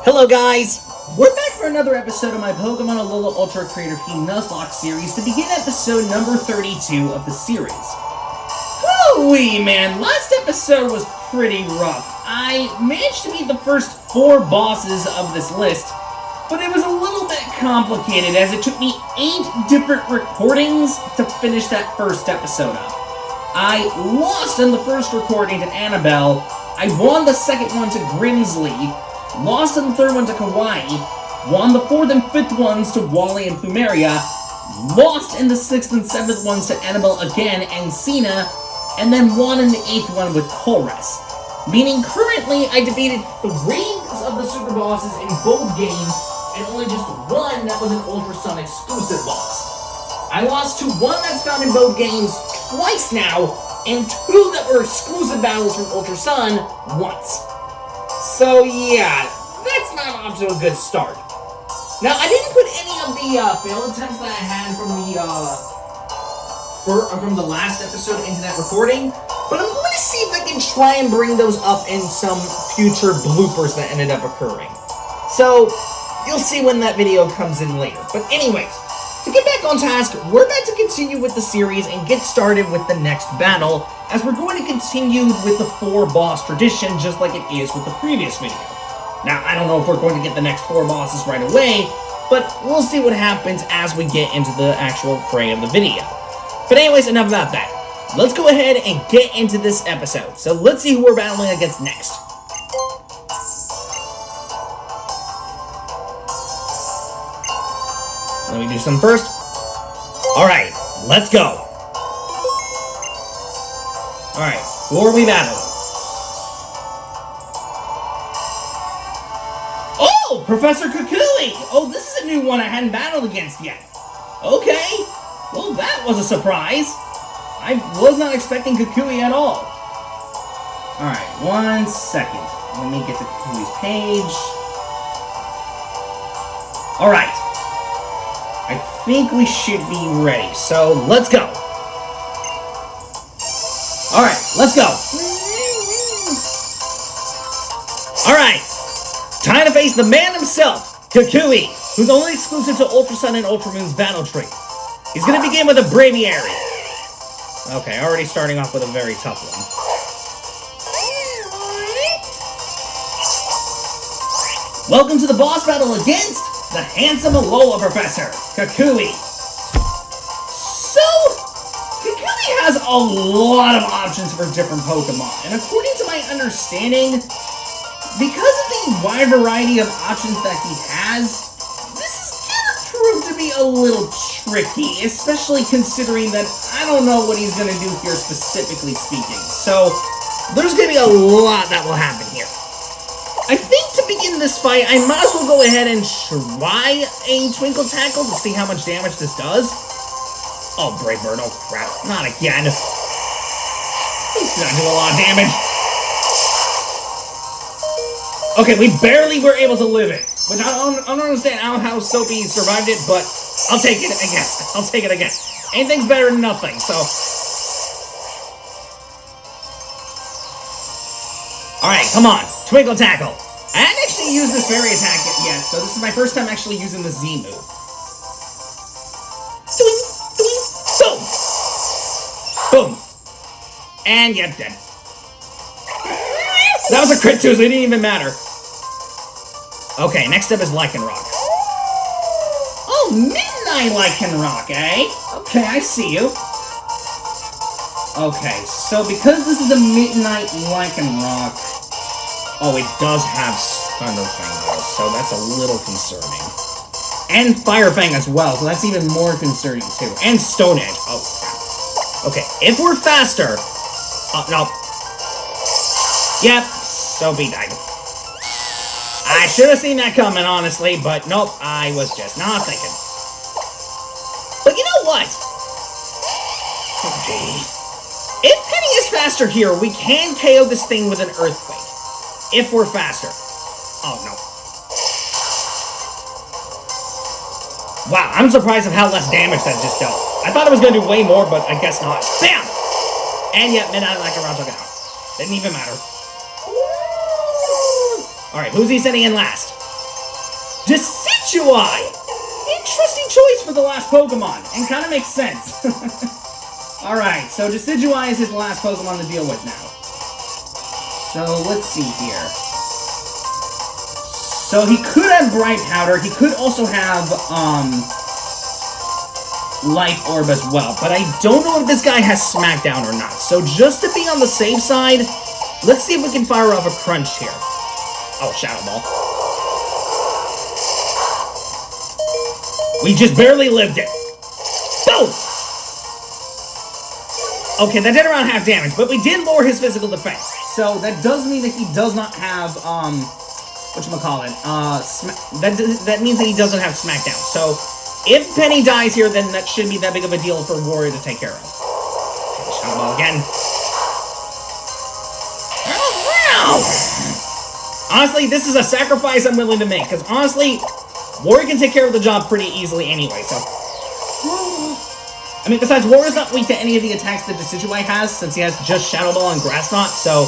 Hello guys! We're back for another episode of my Pokemon Alola Ultra Creator P Nuzlocke series to begin episode number 32 of the series. Hoo-wee, man! Last episode was pretty rough. I managed to beat the first 4 bosses of this list, but it was a little bit complicated as it took me 8 different recordings to finish that first episode up. I lost in the first recording to Annabelle, I won the second one to Grimsley, lost in the third one to Kukui, won the fourth and fifth ones to Wally and Plumeria, lost in the sixth and seventh ones to Annabelle again and Sina, and then won in the eighth one with Chorus. Meaning currently I defeated 3 of the super bosses in both games, and only just one that was an Ultra Sun exclusive boss. I lost to one that's found in both games twice now, and 2 that were exclusive battles from Ultra Sun once. So yeah, that's not off to a good start. Now, I didn't put any of the failed attempts that I had from the last episode into that recording, but I'm going to see if I can try and bring those up in some future bloopers that ended up occurring. So, you'll see when that video comes in later. But anyways, to get back on task, we're about to continue with the series and get started with the next battle, as we're going to continue with the 4 boss tradition just like it is with the previous video. Now, I don't know if we're going to get the next 4 bosses right away, but we'll see what happens as we get into the actual fray of the video. But anyways, enough about that. Let's go ahead and get into this episode. So let's see who we're battling against next. Let me do some first. Alright, let's go. Alright, who are we battling? Oh, Professor Kukui! Oh, this is a new one I hadn't battled against yet. Okay, well that was a surprise. I was not expecting Kukui at all. Alright, 1 second. Let me get to Kukui's page. Alright. I think we should be ready, so let's go. Alright, let's go. Alright, time to face the man himself, Kukui, who's only exclusive to Ultra Sun and Ultra Moon's battle tree. He's gonna begin with a Braviary. Okay, already starting off with a very tough one. Welcome to the boss battle against the handsome Alola Professor, Kukui. So, Kukui has a lot of options for different Pokemon, and according to my understanding, because of the wide variety of options that he has, this is gonna prove to be a little tricky, especially considering that I don't know what he's gonna do here specifically speaking. So, there's gonna be a lot that will happen here. I think to begin this fight, I might as well go ahead and try a Twinkle Tackle to see how much damage this does. Oh, Brave Bird, oh crap, not again. He's gonna do a lot of damage. Okay, we barely were able to live it, which I don't understand how Soapy survived it, but I'll take it, I guess. I'll take it, I guess. Anything's better than nothing, so. Alright, come on. Twinkle Tackle. I hadn't actually used this fairy attack yet, so this is my first time actually using the Z move. Doing, boom! Boom! And yep, dead. That was a crit too, so it didn't even matter. Okay, next up is Lycanroc. Oh, Midnight Lycanroc, eh? Okay, I see you. Okay, so because this is a Midnight Lycanroc, oh, it does have Thunderfang though, so that's a little concerning. And Firefang as well, so that's even more concerning too. And Stone Edge. Oh, crap. Okay, if we're faster... Oh, no. Yep, Soapy died. I should have seen that coming, honestly, but nope, I was just not thinking. But you know what? Okay. If Penny is faster here, we can KO this thing with an Earthquake. If we're faster. Oh, no. Wow, I'm surprised at how less damage that just dealt. I thought it was going to do way more, but I guess not. Bam! And yet, Midnight Lycanroc took it out. Didn't even matter. Alright, who's he sending in last? Decidueye! Interesting choice for the last Pokemon, and kind of makes sense. Alright, so Decidueye is his last Pokemon to deal with now. So, let's see here. So, he could have Bright Powder, he could also have, Life Orb as well, but I don't know if this guy has Smackdown or not. So, just to be on the safe side, let's see if we can fire off a Crunch here. Oh, Shadow Ball. We just barely lived it. Boom! Okay, that did around half damage, but we did lower his physical defense. So that does mean that he does not have, whatchamacallit, that means that he doesn't have Smackdown. So, if Penny dies here, then that shouldn't be that big of a deal for Warrior to take care of. Okay, Shadow Ball again. Honestly, this is a sacrifice I'm willing to make, because honestly, Warrior can take care of the job pretty easily anyway, so... I mean, besides, Warrior's not weak to any of the attacks that Decidueye has, since he has just Shadow Ball and Grass Knot, so...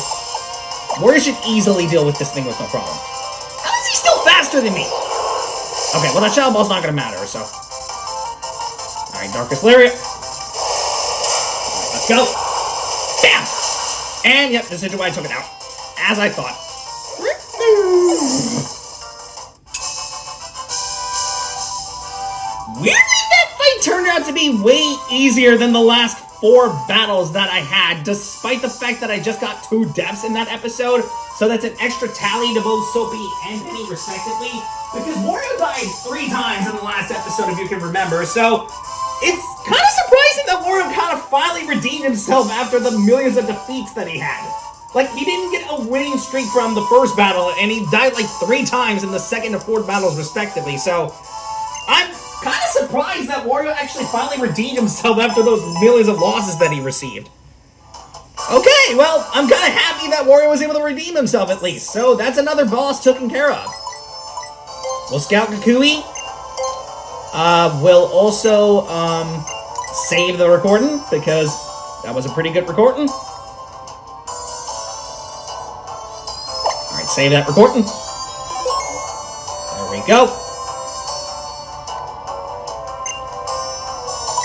Warrior should easily deal with this thing with no problem. How is he still faster than me? Okay, well, that Shadow Ball's not gonna matter, so... Alright, Darkest Lariat. Let's go. Bam! And, yep, Decidueye took it out. As I thought. Weirdly, that fight turned out to be way easier than the last 4 battles that I had, despite the fact that I just got 2 deaths in that episode. So that's an extra tally to both Soapy and Penny, respectively. Because Wario died 3 times in the last episode, if you can remember. So it's kind of surprising that Wario kind of finally redeemed himself after the millions of defeats that he had. Like, he didn't get a winning streak from the first battle, and he died like 3 times in the second and 4th battles, respectively. So I'm kind of surprised that Wario actually finally redeemed himself after those millions of losses that he received. Okay, well, I'm kind of happy that Wario was able to redeem himself at least. So that's another boss taken care of. We'll scout Kukui. We'll also save the recording, because that was a pretty good recording. Alright, save that recording. There we go.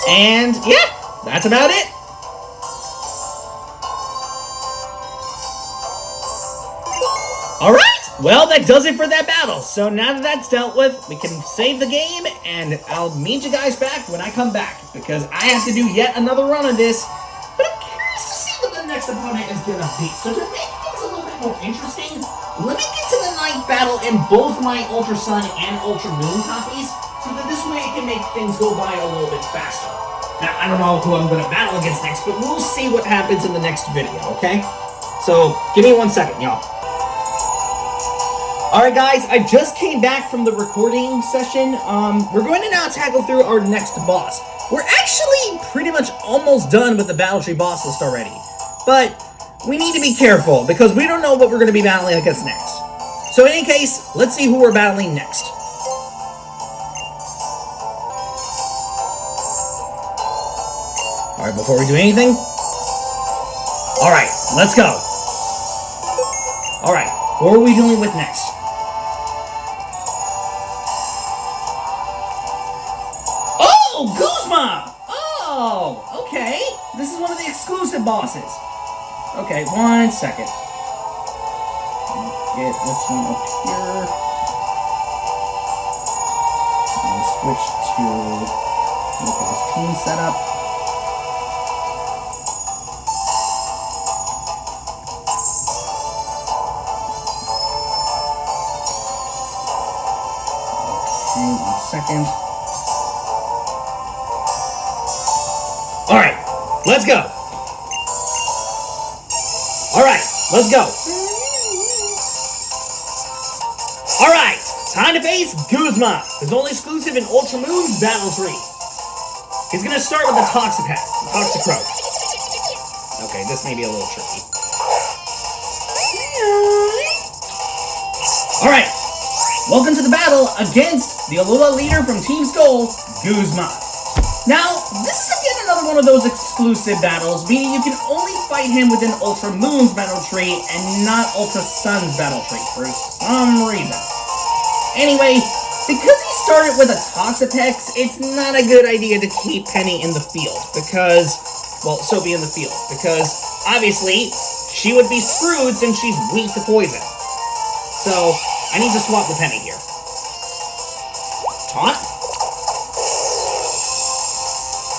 And, yeah, that's about it. Alright, well, that does it for that battle. So now that that's dealt with, we can save the game, and I'll meet you guys back when I come back, because I have to do yet another run of this. But I'm curious to see what the next opponent is going to be. So to make things a little bit more interesting, let me get to the 9th battle in both my Ultra Sun and Ultra Moon copies, so that this way I can make things go by a little bit faster. Now, I don't know who I'm going to battle against next, but we'll see what happens in the next video, okay? So, give me 1 second, y'all. Alright guys, I just came back from the recording session. We're going to now tackle through our next boss. We're actually pretty much almost done with the Battle Tree boss list already. But we need to be careful, because we don't know what we're going to be battling against next. So in any case, let's see who we're battling next. Alright, before we do anything... Alright, let's go. Alright, who are we dealing with next? Oh, Guzma! Oh, okay. This is one of the exclusive bosses. Okay, 1 second. Get this one up here. And switch to look at this team setup. Okay, 1 second. Alright, let's go. Alright, let's go. Alright, time to face Guzma, his only exclusive in Ultra Moon's Battle Tree. He's gonna start with the Toxicroak. Okay, this may be a little tricky. Alright, welcome to the battle against the Alola leader from Team Skull, Guzma. Now, this is again another one of those exclusive battles, meaning you can only fight him within Ultra Moon's Battle Tree and not Ultra Sun's Battle Tree for some reason. Anyway, because he started with a Toxapex, it's not a good idea to keep Penny in the field, because, well, Sophie in the field, because, obviously, she would be screwed since she's weak to poison. So, I need to swap the Penny here. Taunt?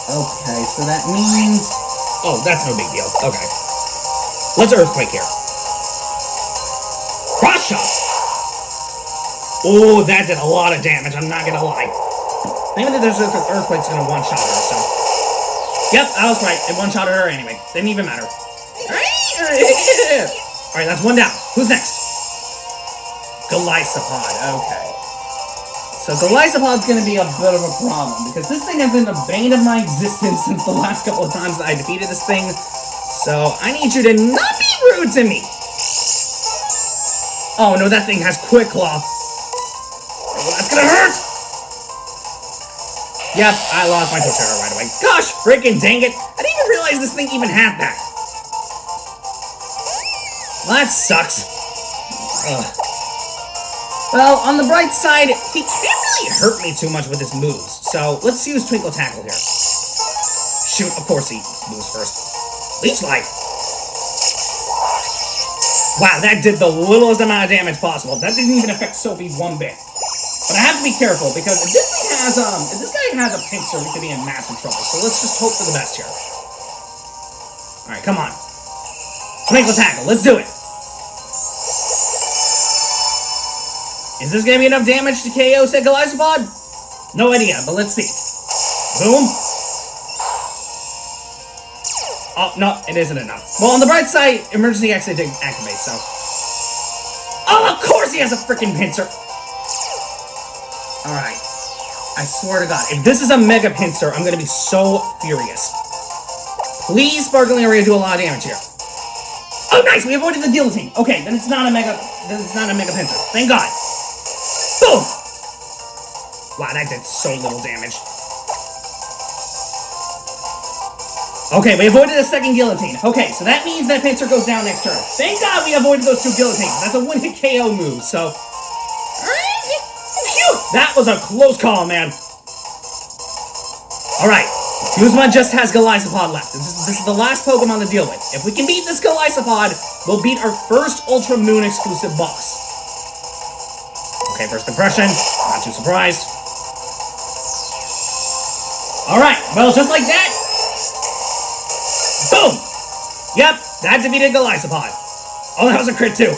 Okay, so that means... Oh, that's no big deal. Okay. Let's Earthquake here. Cross Chop! Oh, that did a lot of damage, I'm not gonna lie. Maybe there's an Earthquake's gonna one-shot her, so... Yep, I was right. It one-shotted her anyway. Didn't even matter. Alright, that's one down. Who's next? Golisopod, okay. So Golisopod's gonna be a bit of a problem, because this thing has been the bane of my existence since the last couple of times that I defeated this thing. So, I need you to not be rude to me! Oh no, that thing has Quick Claw. Oh, that's gonna hurt! Yep, I lost my Torterra right away. Gosh, freaking dang it! I didn't even realize this thing even had that. Well, that sucks. Ugh. Well, on the bright side, he can't really hurt me too much with his moves. So, let's use Twinkle Tackle here. Shoot, of course he moves first. Leech Life. Wow, that did the littlest amount of damage possible. That didn't even affect Sophie one bit. But I have to be careful, because if this thing has, if this guy has a pincer, we could be in massive trouble. So let's just hope for the best here. Alright, come on. Twinkle Tackle, let's do it. Is this gonna be enough damage to KO said Golisopod? No idea, but let's see. Boom. Oh, no, it isn't enough. Well, on the bright side, emergency exit didn't activate, so... Oh, of course he has a freaking pincer! Alright. I swear to God, if this is a Mega Pincer, I'm gonna be so furious. Please, Sparkling Area, do a lot of damage here. Oh, nice! We avoided the guillotine. Okay, then it's not a Mega Pincer. Thank God. Boom! Wow, that did so little damage. Okay, we avoided a second guillotine. Okay, so that means that pincer goes down next turn. Thank God we avoided those two guillotines. That's a one-hit KO move, so... Phew! That was a close call, man. Alright, Guzma just has Golisopod left. This is the last Pokemon to deal with. If we can beat this Golisopod, we'll beat our first Ultra Moon exclusive boss. Okay, first impression. Not too surprised. Alright, well, just like that... Boom! Yep, that defeated Golisopod. Oh, that was a crit too.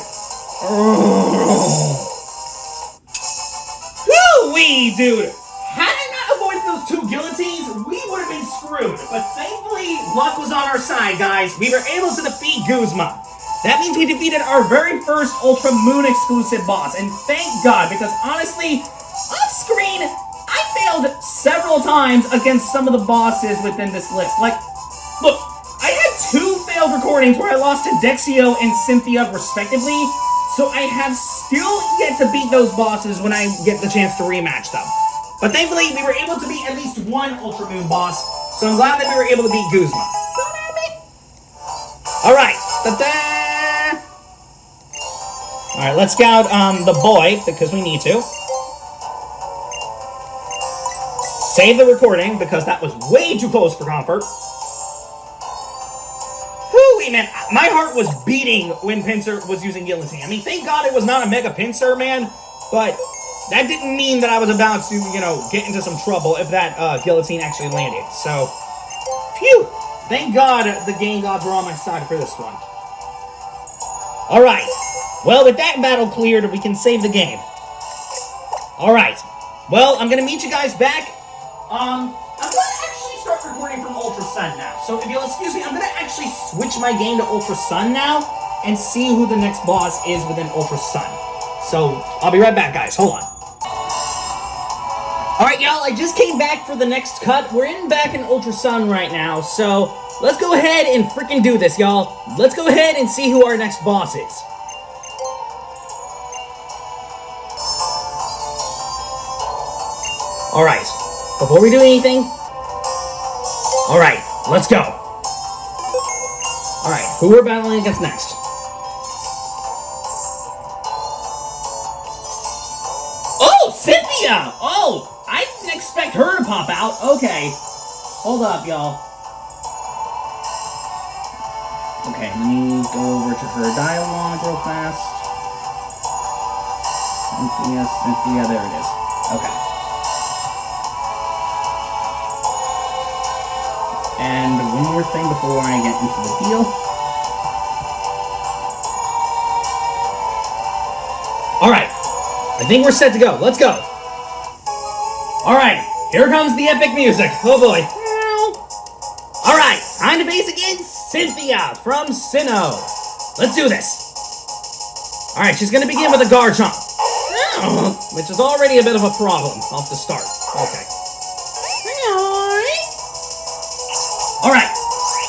Woo-wee, dude! Had I not avoided those two guillotines, we would have been screwed. But thankfully, luck was on our side, guys. We were able to defeat Guzma. That means we defeated our very first Ultra Moon exclusive boss. And thank God, because honestly, off screen, I failed several times against some of the bosses within this list. Like, look. I had two failed recordings where I lost to Dexio and Cynthia, respectively, so I have still yet to beat those bosses when I get the chance to rematch them. But thankfully, we were able to beat at least one Ultra Moon boss, so I'm glad that we were able to beat Guzma. Don't at me! Alright. Ta-da! Alright, let's scout the boy, because we need to. Save the recording, because that was way too close for comfort. Man, my heart was beating when Pincer was using Guillotine. I mean, thank God it was not a Mega Pincer, man, but that didn't mean that I was about to, you know, get into some trouble if that Guillotine actually landed. So, phew! Thank God the game gods were on my side for this one. Alright, well, with that battle cleared, we can save the game. Alright, well, I'm gonna meet you guys back. I'm gonna actually start recording from Ultra Sun now. So if you'll excuse me, I'm gonna actually switch my game to Ultra Sun now and see who the next boss is within Ultra Sun. So I'll be right back, guys. Hold on. Alright, y'all, I just came back for the next cut. We're back in Ultra Sun right now, so let's go ahead and freaking do this, y'all. Let's go ahead and see who our next boss is. Alright, before we do anything, alright, let's go. Alright, who we're battling against next? Oh, Cynthia! Oh, I didn't expect her to pop out. Okay. Hold up, y'all. Okay, let me go over to her dialogue real fast. Cynthia, there it is. Okay. And one more thing before I get into the deal. Alright, I think we're set to go. Let's go. Alright, here comes the epic music. Oh boy. Alright, time to face against Cynthia from Sino. Let's do this. Alright, she's going to begin with a guard jump. Which is already a bit of a problem off the start. Okay. Alright,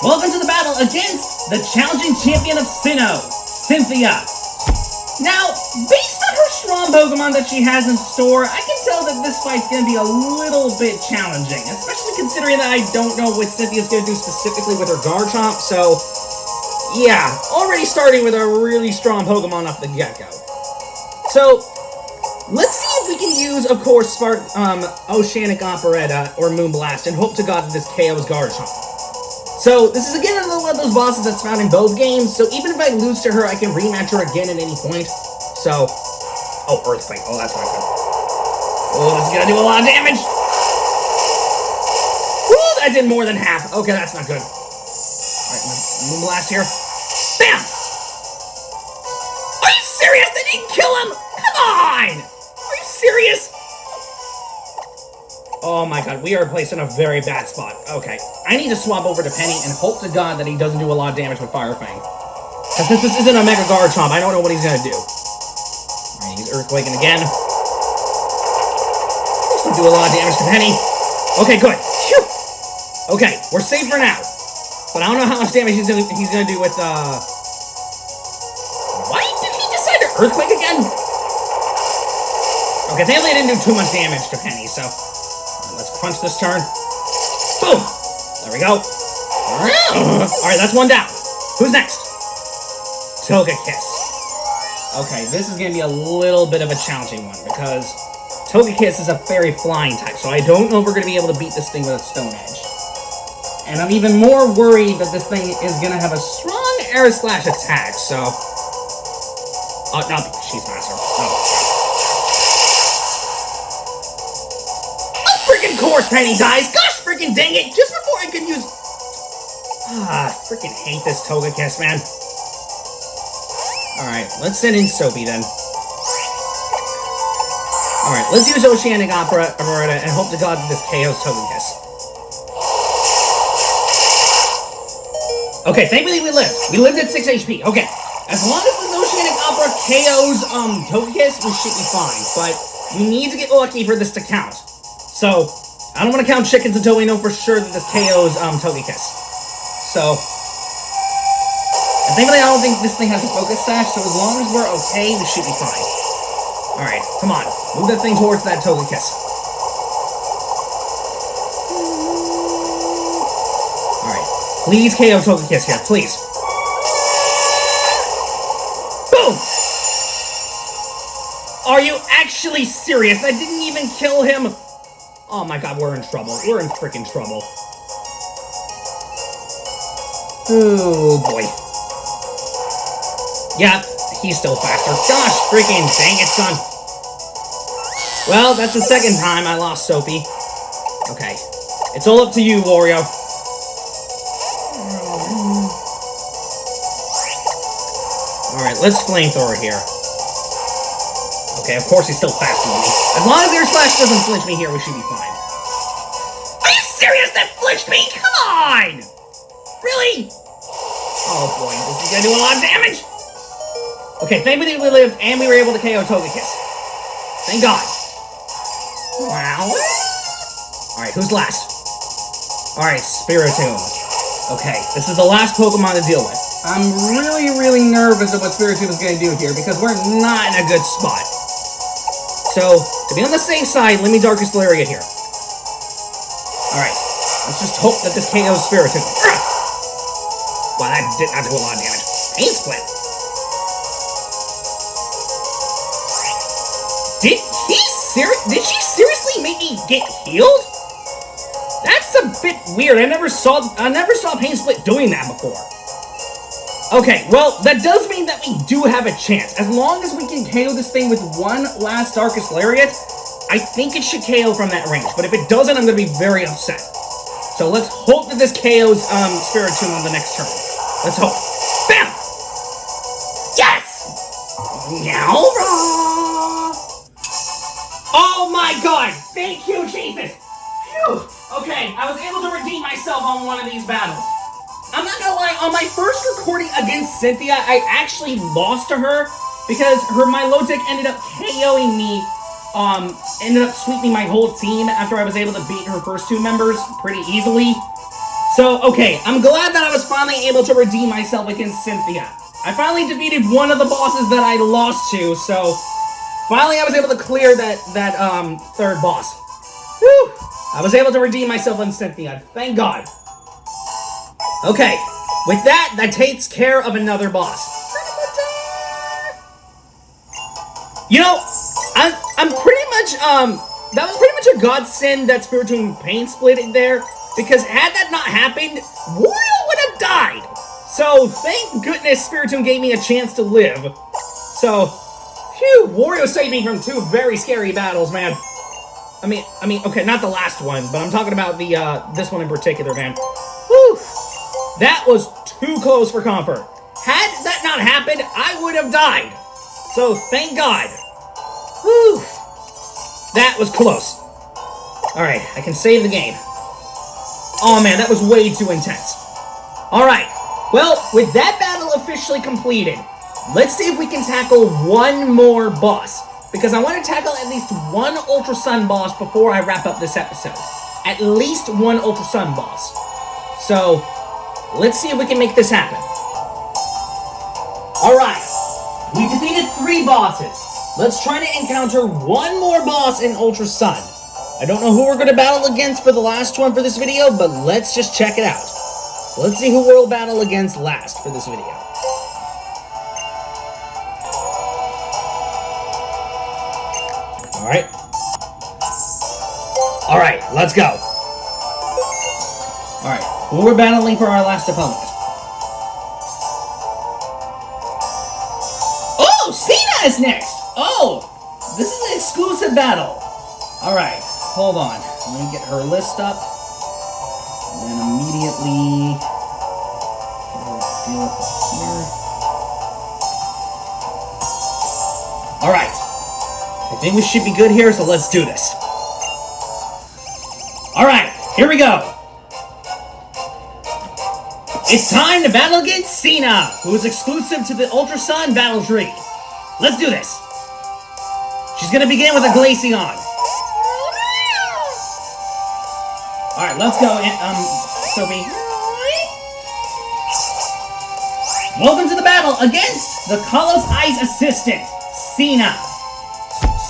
welcome to the battle against the challenging champion of Sino, Cynthia. Now, based on her strong Pokemon that she has in store, I can tell that this fight's going to be a little bit challenging, especially considering that I don't know what Cynthia's going to do specifically with her Garchomp, so yeah, already starting with a really strong Pokemon off the get-go. So, let's see if we can use, of course, Oceanic Operetta or Moonblast and hope to God that this KO's Garchomp. So, this is again one of those bosses that's found in both games, so even if I lose to her, I can rematch her again at any point. So, oh, Earthquake. Oh, that's not good. Oh, this is gonna do a lot of damage. Ooh, that did more than half. Okay, that's not good. Alright, Moonblast here. Bam! Are you serious? They didn't kill him? Come on! Are you serious? Oh my god, we are placed in a very bad spot. Okay, I need to swap over to Penny and hope to God that he doesn't do a lot of damage with Fire Fang. Because since this isn't a Mega Garchomp, I don't know what he's gonna do. Alright, he's Earthquaking again. This will do a lot of damage to Penny. Okay, good. Phew! Okay, we're safe for now. But I don't know how much damage he's gonna do with, Why did he decide to Earthquake again? Okay, thankfully I didn't do too much damage to Penny, so... Let's crunch this turn. Boom! There we go. Alright, that's one down. Who's next? Togekiss. Okay, this is going to be a little bit of a challenging one, because Togekiss is a fairy flying type, so I don't know if we're going to be able to beat this thing with a Stone Edge. And I'm even more worried that this thing is going to have a strong air slash attack, so... Oh, no, she's faster. Oh. Freaking course, Penny dies! Gosh freaking dang it! Just before I could use... freaking hate this Togekiss, man. Alright, let's send in Soapy then. Alright, let's use Oceanic Operetta and hope to God that this KO's Togekiss. Okay, thankfully we lived. We lived at 6 HP. Okay, as long as this Oceanic Opera KO's Togekiss, we should be fine. But we need to get lucky for this to count. So, I don't want to count chickens until we know for sure that this KO's Togekiss. So, and thankfully I don't think this thing has a Focus Sash, so as long as we're okay, we should be fine. Alright, come on. Move that thing towards that Togekiss. Alright, please KO Togekiss here, please. Boom! Are you actually serious? That didn't even kill him? Oh my god, we're in trouble. We're in freaking trouble. Oh boy. Yeah, he's still faster. Gosh freaking dang it, son. Well, that's the second time I lost Soapy. Okay. It's all up to you, Wario. Alright, let's Flamethrower here. Okay, of course he's still faster than me. As long as Air Slash doesn't flinch me here, we should be fine. Are you serious? That flinched me? Come on! Really? Oh boy, this is gonna do a lot of damage! Okay, thankfully we lived, and we were able to KO Togekiss. Thank God. Wow. Alright, who's last? Alright, Spiritomb. Okay, this is the last Pokemon to deal with. I'm really nervous of what Spiritomb is gonna do here, because we're not in a good spot. So, to be on the safe side, let me Darkest Lariat here. Alright, let's just hope that this KO's Spiritomb. Wow, that did not do a lot of damage. Pain Split. Did he Did she seriously make me get healed? That's a bit weird. I never saw Pain Split doing that before. Okay, well, that does mean that we do have a chance. As long as we can KO this thing with one last Darkest Lariat, I think it should KO from that range. But if it doesn't, I'm going to be very upset. So let's hope that this KOs Spiritomb on the next turn. Let's hope. Bam! Yes! Now, oh my god! Thank you, Jesus! Phew! Okay, I was able to redeem myself on one of these battles. I'm not gonna lie, on my first recording against Cynthia, I actually lost to her because her Milotic ended up KOing me, ended up sweeping my whole team after I was able to beat her first two members pretty easily. So, okay, I'm glad that I was finally able to redeem myself against Cynthia. I finally defeated one of the bosses that I lost to, so finally I was able to clear that third boss. Whew! I was able to redeem myself on Cynthia, thank God. Okay, with that takes care of another boss. You know, I'm pretty much, that was pretty much a godsend that Spiritomb Pain Split in there, because had that not happened, Wario would have died. So, thank goodness Spiritomb gave me a chance to live. So, phew, Wario saved me from two very scary battles, man. I mean, okay, not the last one, but I'm talking about the, this one in particular, man. Whew. That was too close for comfort. Had that not happened, I would have died. So, thank God. Whew. That was close. Alright, I can save the game. Oh man, that was way too intense. Alright, well, with that battle officially completed, let's see if we can tackle one more boss. Because I want to tackle at least one Ultra Sun boss before I wrap up this episode. At least one Ultra Sun boss. So, let's see if we can make this happen. Alright, we defeated 3 bosses. Let's try to encounter one more boss in Ultra Sun. I don't know who we're going to battle against for the last one for this video, but let's just check it out. So let's see who we'll battle against last for this video. Alright. Alright, let's go. Alright, who we're battling for our last opponent? Oh, Sina is next! Oh, this is an exclusive battle. Alright, hold on. Let me get her list up. And then immediately deal with it here. Alright. I think we should be good here, so let's do this. Alright, here we go. It's time to battle against Sina, who is exclusive to the Ultra Sun battle tree. Let's do this. She's gonna begin with a Glaceon. Alright, let's go, Sophie. Welcome to the battle against the Kalos Ice assistant, Sina.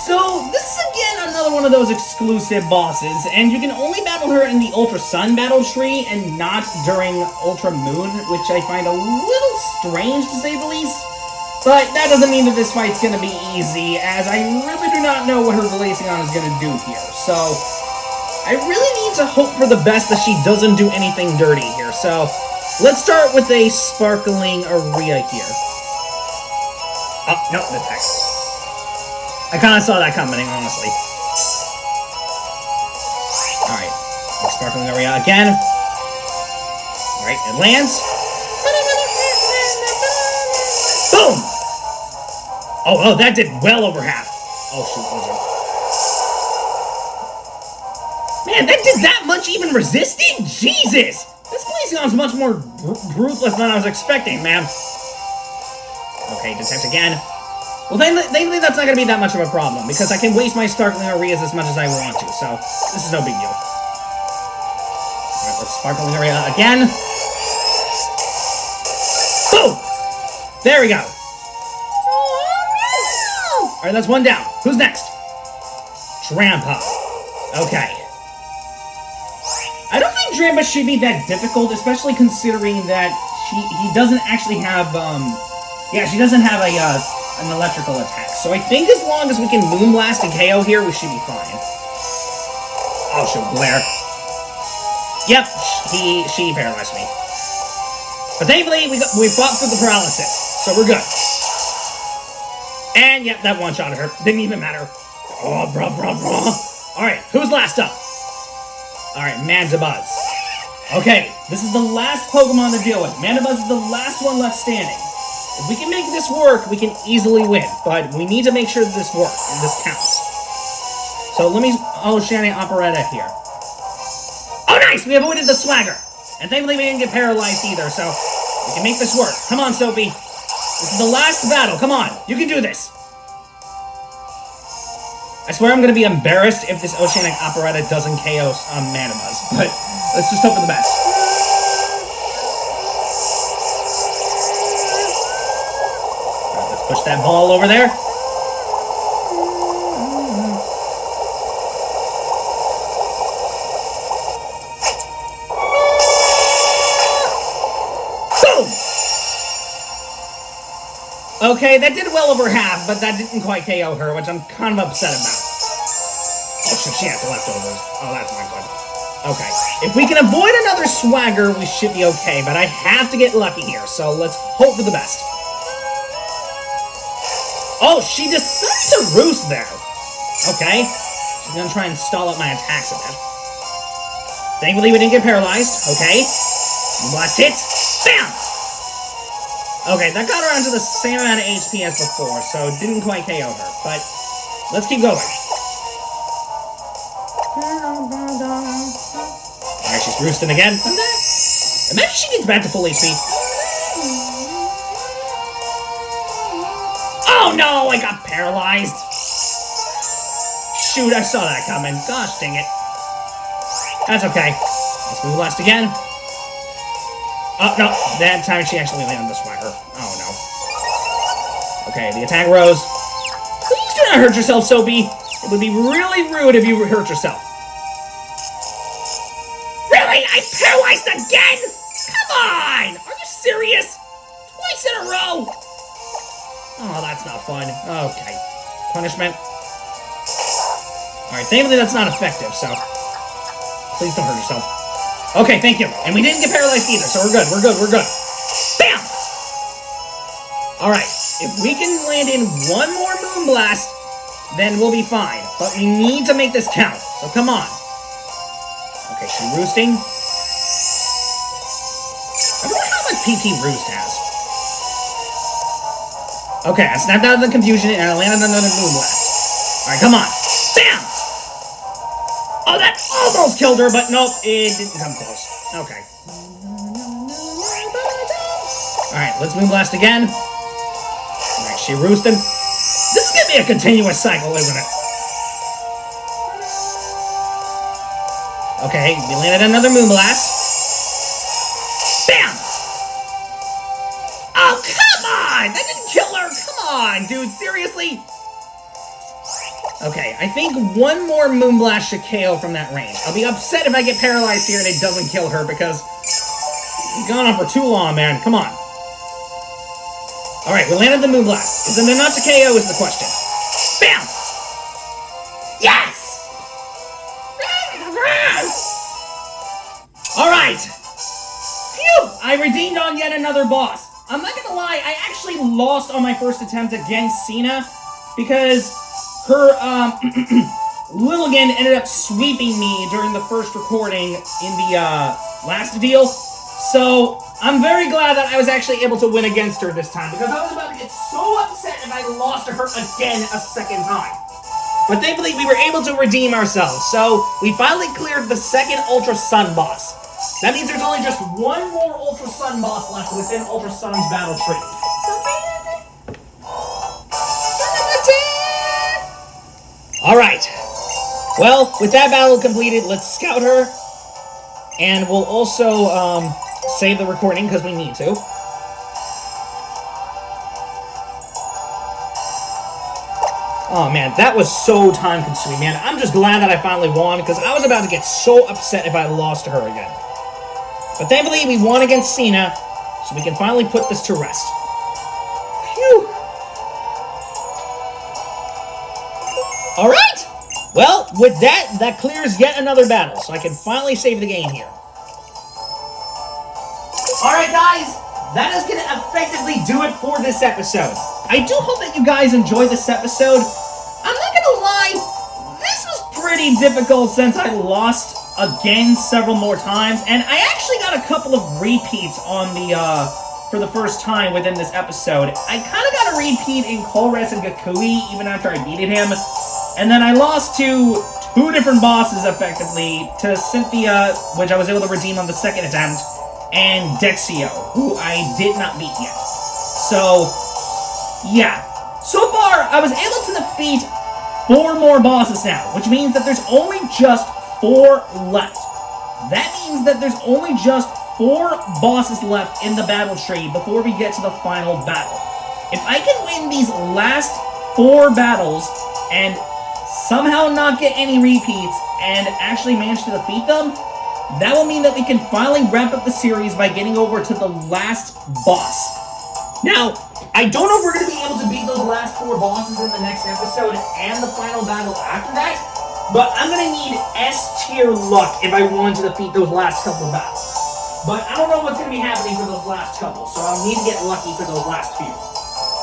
So, this is again another one of those exclusive bosses, and you can only battle her in the Ultra Sun battle tree and not during Ultra Moon, which I find a little strange to say the least. But that doesn't mean that this fight's gonna be easy, as I really do not know what her Glaceon is gonna do here. So, I really need to hope for the best that she doesn't do anything dirty here. So, let's start with a Sparkling Aria here. Oh, no, the text. I kind of saw that coming, honestly. Alright, Sparkling Aria again. Alright, it lands. Boom! Oh, that did well over half. Oh, shoot, Blizzard. Man, that did that much even resisted? Jesus! This Glaceon's much more ruthless than I was expecting, man. Okay, detect again. Well, thankfully that's not going to be that much of a problem, because I can waste my Sparkling Arias as much as I want to, so this is no big deal. Alright, let's Sparkling Aria again. Boom! There we go. Alright, that's one down. Who's next? Drampa. Okay. I don't think Drampa should be that difficult, especially considering that he doesn't actually have, yeah, she doesn't have a an electrical attack. So I think as long as we can Moonblast and KO here, we should be fine. Oh, shoot, glare. Yep, she paralyzed me. But thankfully, we fought through the paralysis, so we're good. And, yep, that one-shot her. Didn't even matter. Oh, bruh. Alright, who's last up? Alright, Mandibuzz. Okay, this is the last Pokemon to deal with. Mandibuzz is the last one left standing. If we can make this work, we can easily win. But we need to make sure that this works, and this counts. So let me Oceanic Operetta here. Oh, nice! We avoided the Swagger. And thankfully we didn't get paralyzed either, so we can make this work. Come on, Soapy. This is the last battle. Come on. You can do this. I swear I'm going to be embarrassed if this Oceanic Operetta doesn't KO Mandibuzz. But let's just hope for the best. Right, let's push that ball over there. Okay, that did well over half, but that didn't quite KO her, which I'm kind of upset about. Oh, she has the leftovers. Oh, that's not good. Okay, if we can avoid another Swagger, we should be okay, but I have to get lucky here, so let's hope for the best. Oh, she decided to roost there. Okay, she's gonna try and stall out my attacks a bit. Thankfully, we didn't get paralyzed. Okay, blast hits. Bam! Okay, that got her onto the same amount of HP as before, so it didn't quite KO her, but let's keep going. Alright, she's roosting again. Imagine she gets back to full HP. Oh no, I got paralyzed. Shoot, I saw that coming. Gosh dang it. That's okay. Let's move last again. Oh, no, that time she actually landed the Swagger. Oh, no. Okay, the attack rose. Please do not hurt yourself, Soapy. It would be really rude if you hurt yourself. Really? I paralyzed again? Come on! Are you serious? Twice in a row? Oh, that's not fun. Okay. Punishment. Alright, thankfully that's not effective, so please don't hurt yourself. Okay, thank you. And we didn't get paralyzed either, so we're good, we're good, we're good. Bam! Alright, if we can land in one more Moonblast, then we'll be fine. But we need to make this count, so come on. Okay, she roosting. I wonder how much PT Roost has. Okay, I snapped out of the confusion and I landed another Moonblast. Alright, come on. Bam! Oh, that almost killed her, but nope, it didn't come close. Okay. Alright, let's Moonblast again. Alright, she roosted. This is gonna be a continuous cycle, isn't it? Okay, we landed another Moonblast. Bam! Oh, come on! That didn't kill her! Come on, dude, seriously? Okay, I think one more Moonblast should KO from that range. I'll be upset if I get paralyzed here and it doesn't kill her because it's gone on for too long, man. Come on. Alright, we landed the Moonblast. Is it enough to KO is the question. Bam! Yes! Alright! Phew! I redeemed on yet another boss. I'm not gonna lie, I actually lost on my first attempt against Sina because her, Lilligan ended up sweeping me during the first recording in the, last deal. So, I'm very glad that I was actually able to win against her this time, because I was about to get so upset if I lost to her again a second time. But thankfully, we were able to redeem ourselves, so we finally cleared the second Ultra Sun boss. That means there's only just one more Ultra Sun boss left within Ultra Sun's battle tree. Alright, well, with that battle completed, let's scout her, and we'll also, save the recording, because we need to. Oh man, that was so time-consuming, man. I'm just glad that I finally won, because I was about to get so upset if I lost to her again. But thankfully, we won against Sina, so we can finally put this to rest. Phew! Alright! Well, with that clears yet another battle, so I can finally save the game here. Alright guys, that is going to effectively do it for this episode. I do hope that you guys enjoyed this episode. I'm not going to lie, this was pretty difficult since I lost again several more times, and I actually got a couple of repeats on the, for the first time within this episode. I kind of got a repeat in Colress and Kukui even after I beated him, and then I lost to 2 different bosses effectively, to Cynthia, which I was able to redeem on the second attempt, and Dexio, who I did not beat yet. So, yeah. So far, I was able to defeat 4 more bosses now, which means that there's only just 4 left. That means that there's only just 4 bosses left in the battle tree before we get to the final battle. If I can win these last 4 battles and somehow not get any repeats and actually manage to defeat them, that will mean that we can finally wrap up the series by getting over to the last boss. Now, I don't know if we're going to be able to beat those last 4 bosses in the next episode and the final battle after that, but I'm going to need S-tier luck if I want to defeat those last couple of battles. But I don't know what's going to be happening for those last couple, so I'll need to get lucky for those last few.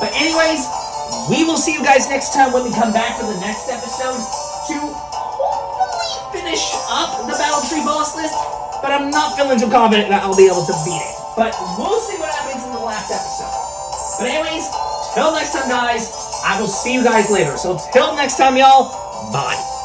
But anyways, we will see you guys next time when we come back for the next episode to hopefully finish up the Battle Tree boss list, but I'm not feeling too confident that I'll be able to beat it. But we'll see what happens in the last episode. But anyways, till next time guys, I will see you guys later. So till next time y'all, bye.